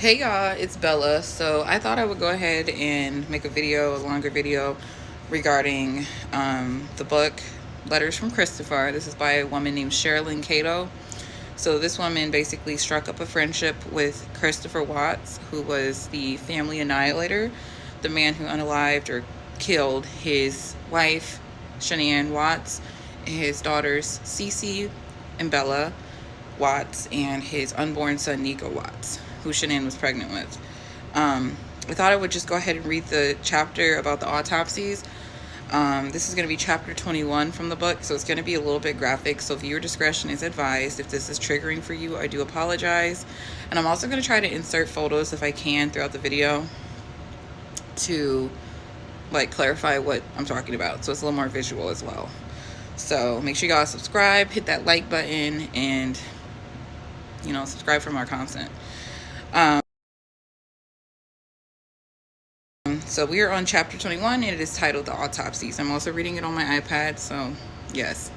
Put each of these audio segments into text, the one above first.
Hey y'all, it's Bella. So I thought I would go ahead and make a longer video regarding the book Letters from Christopher. This is by a woman named Shanann Cato. So this woman basically struck up a friendship with Christopher Watts, who was the family annihilator, the man who unalived or killed his wife, Shanann Watts, and his daughters, Cece and Bella Watts, and his unborn son, Nico Watts, who Shanann was pregnant with. I thought I would just go ahead and read the chapter about the autopsies. This is going to be chapter 21 from the book, so it's going to be a little bit graphic, so viewer discretion is advised. If this is triggering for you, I do apologize. And I'm also going to try to insert photos if I can throughout the video to clarify what I'm talking about, so it's a little more visual as well. So make sure y'all subscribe, hit that like button, and subscribe for more content. So we are on chapter 21, and it is titled The Autopsies. I'm also reading it on my iPad, so yes.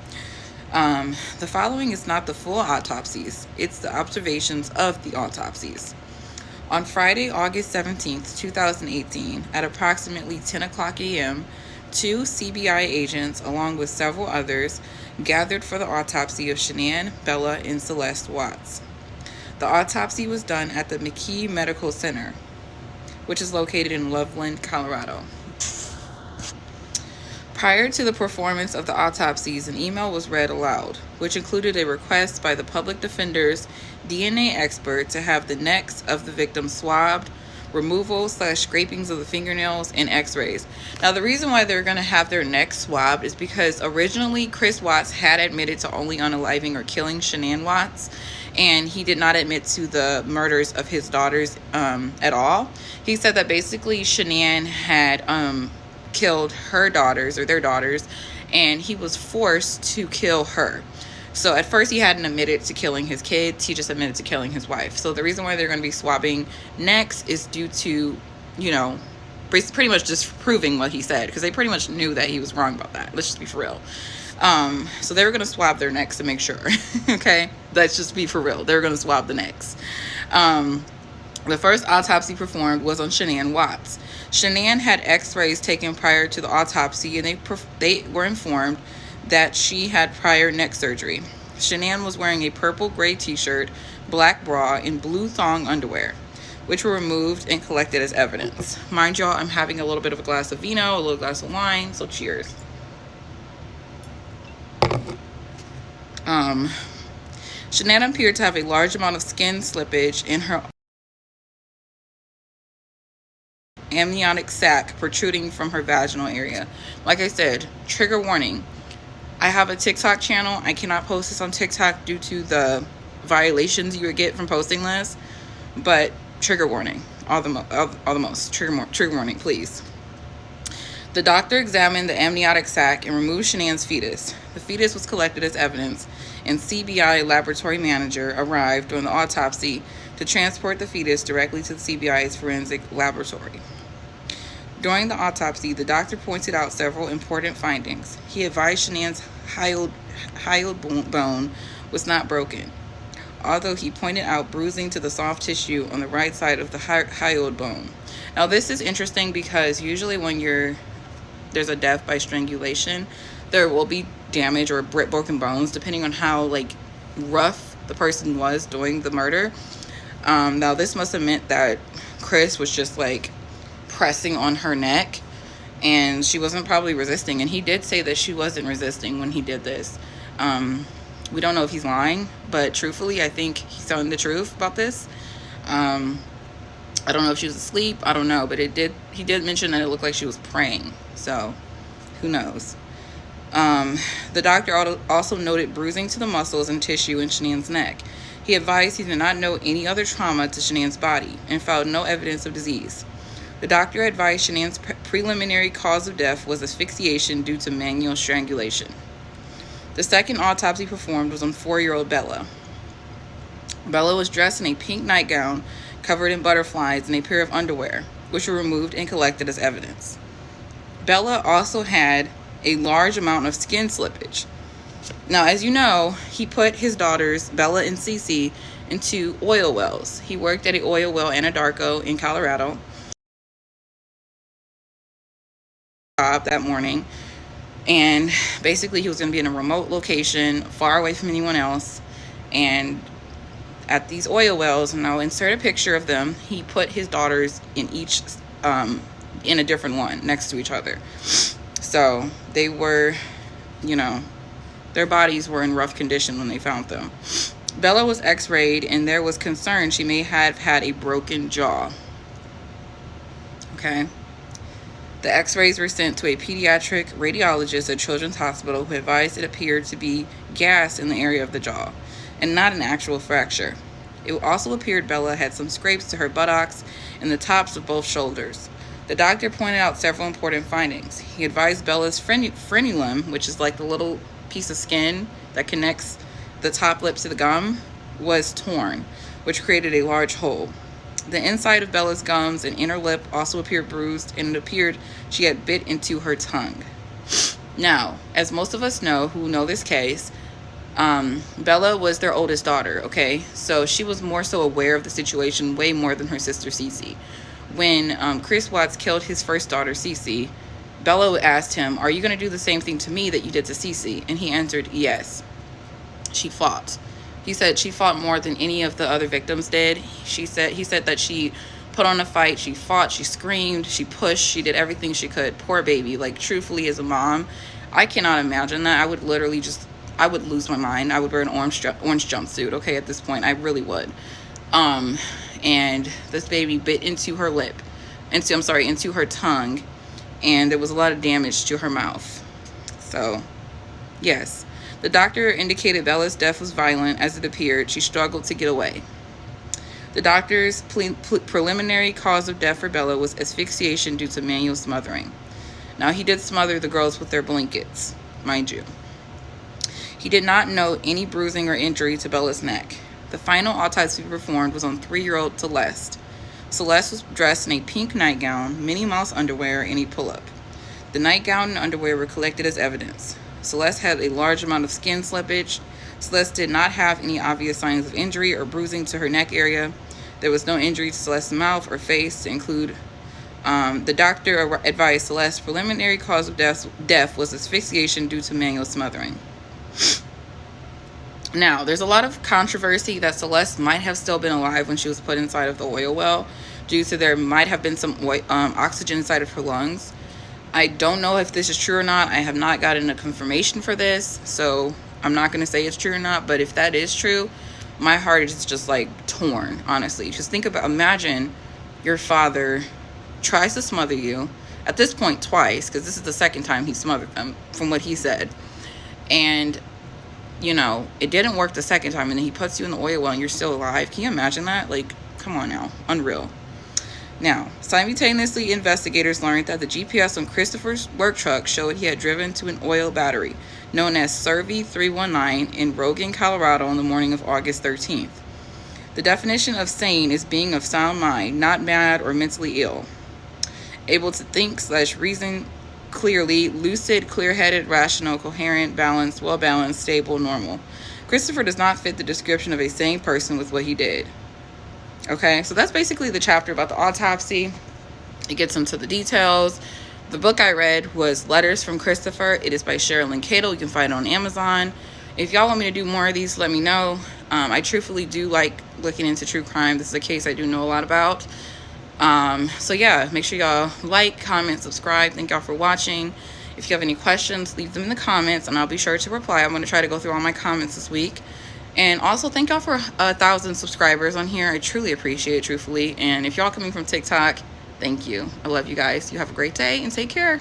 The following is not the full autopsies. It's the observations of the autopsies. On Friday, August 17th, 2018, at approximately 10 o'clock a.m., 2 CBI agents, along with several others, gathered for the autopsy of Shanann, Bella, and Celeste Watts. The autopsy was done at the McKee Medical Center, which is located in Loveland, Colorado. Prior to the performance of the autopsies, an email was read aloud, which included a request by the public defender's DNA expert to have the necks of the victims swabbed, removal/scrapings of the fingernails, and x-rays. Now, the reason why they're going to have their necks swabbed is because originally Chris Watts had admitted to only unaliving or killing Shanann Watts, and he did not admit to the murders of his daughters at all. He said that basically Shanann had killed her daughters, or their daughters, and he was forced to kill her. So at first he hadn't admitted to killing his kids, he just admitted to killing his wife. So the reason why they're going to be swabbing necks is due to, pretty much just proving what he said, because they pretty much knew that he was wrong about that. Let's just be for real. So they were going to swab their necks to make sure. Okay, let's just be for real. They were going to swab the necks. The first autopsy performed was on Shanann Watts. Shanann had x-rays taken prior to the autopsy, and they were informed that she had prior neck surgery. Shanann was wearing a purple-gray t-shirt, black bra, and blue thong underwear, which were removed and collected as evidence. Mind y'all, I'm having a little bit of a glass of vino, a little glass of wine, so cheers. Shanann appeared to have a large amount of skin slippage in her amniotic sac protruding from her vaginal area. Like I said, trigger warning. I have a TikTok channel. I cannot post this on TikTok due to the violations you would get from posting this, but trigger warning. All the most. Trigger warning, please. The doctor examined the amniotic sac and removed Shanann's fetus. The fetus was collected as evidence, and CBI laboratory manager arrived during the autopsy to transport the fetus directly to the CBI's forensic laboratory. During the autopsy, the doctor pointed out several important findings. He advised Shanann's hyoid bone was not broken, although he pointed out bruising to the soft tissue on the right side of the hyoid bone. Now, this is interesting because usually when there's a death by strangulation, there will be damage or broken bones depending on how rough the person was doing the murder. Now, this must have meant that Chris was just pressing on her neck, and she wasn't probably resisting, and he did say that she wasn't resisting when he did this. We don't know if he's lying, but truthfully I think he's telling the truth about this. I don't know if she was asleep, I don't know, but he did mention that it looked like she was praying, so who knows. The doctor also noted bruising to the muscles and tissue in Shanann's neck. He advised he did not know any other trauma to Shanann's body and found no evidence of disease. The doctor advised Shanann's preliminary cause of death was asphyxiation due to manual strangulation. The second autopsy performed was on 4-year-old Bella. Bella was dressed in a pink nightgown covered in butterflies and a pair of underwear, which were removed and collected as evidence. Bella also had a large amount of skin slippage. Now, as you know, he put his daughters, Bella and Cece, into oil wells. He worked at an oil well in Anadarko in Colorado that morning, and basically he was going to be in a remote location far away from anyone else. And at these oil wells, and I'll insert a picture of them, he put his daughters in each in a different one next to each other. So they were, you know, their bodies were in rough condition when they found them. Bella was x-rayed, and there was concern she may have had a broken jaw. Okay. The x-rays were sent to a pediatric radiologist at Children's Hospital, who advised it appeared to be gas in the area of the jaw and not an actual fracture. It also appeared Bella had some scrapes to her buttocks and the tops of both shoulders. The doctor pointed out several important findings. He advised Bella's frenulum, which is like the little piece of skin that connects the top lip to the gum, was torn, which created a large hole. The inside of Bella's gums and inner lip also appeared bruised, and it appeared she had bit into her tongue. Now, as most of us know who know this case, Bella was their oldest daughter, okay? So she was more so aware of the situation way more than her sister Cece. When Chris Watts killed his first daughter, Cece, Bella asked him, "Are you going to do the same thing to me that you did to Cece?" And he answered, "Yes." She fought. He said she fought more than any of the other victims did. He said that she put on a fight, she fought, she screamed, she pushed, she did everything she could. Poor baby. Like, truthfully, as a mom, I cannot imagine that. I would literally I would lose my mind. I would wear an orange jumpsuit, okay, at this point. I really would. And this baby bit into her lip, into her tongue, and there was a lot of damage to her mouth. So, yes. The doctor indicated Bella's death was violent. As it appeared, she struggled to get away. The doctor's preliminary cause of death for Bella was asphyxiation due to manual smothering. Now, he did smother the girls with their blankets, mind you. He did not note any bruising or injury to Bella's neck. The final autopsy performed was on 3-year-old Celeste. Celeste was dressed in a pink nightgown, Minnie Mouse underwear, and a pull-up. The nightgown and underwear were collected as evidence. Celeste had a large amount of skin slippage. Celeste did not have any obvious signs of injury or bruising to her neck area. There was no injury to Celeste's mouth or face to include. The doctor advised Celeste's preliminary cause of death was asphyxiation due to manual smothering. Now, there's a lot of controversy that Celeste might have still been alive when she was put inside of the oil well, due to there might have been some oxygen inside of her lungs. I don't know if this is true or not. I have not gotten a confirmation for this, so I'm not going to say it's true or not. But if that is true, my heart is just like torn, honestly. Just imagine your father tries to smother you, at this point twice, because this is the second time he smothered them, from what he said. And, you know, it didn't work the second time, and then he puts you in the oil well and you're still alive. Can you imagine that? Like, come on now. Unreal. Now, simultaneously, investigators learned that the GPS on Christopher's work truck showed he had driven to an oil battery known as Survey 319 in Rogan, Colorado on the morning of August 13th. The definition of sane is being of sound mind, not mad or mentally ill. Able to think/reason clearly, lucid, clear-headed, rational, coherent, balanced, well-balanced, stable, normal. Christopher does not fit the description of a sane person with what he did. Okay, so that's basically the chapter about the autopsy. It gets into the details. The book I read was Letters from Christopher. It is by Sherilyn Cato. You can find it on Amazon. If y'all want me to do more of these, let me know. I truthfully do like looking into true crime. This is a case I do know a lot about. So yeah, make sure y'all like, comment, subscribe. Thank y'all for watching. If you have any questions, leave them in the comments and I'll be sure to reply. I'm going to try to go through all my comments this week. And also, thank y'all for 1,000 subscribers on here. I truly appreciate it, truthfully. And if y'all coming from TikTok, thank you. I love you guys. You have a great day and take care.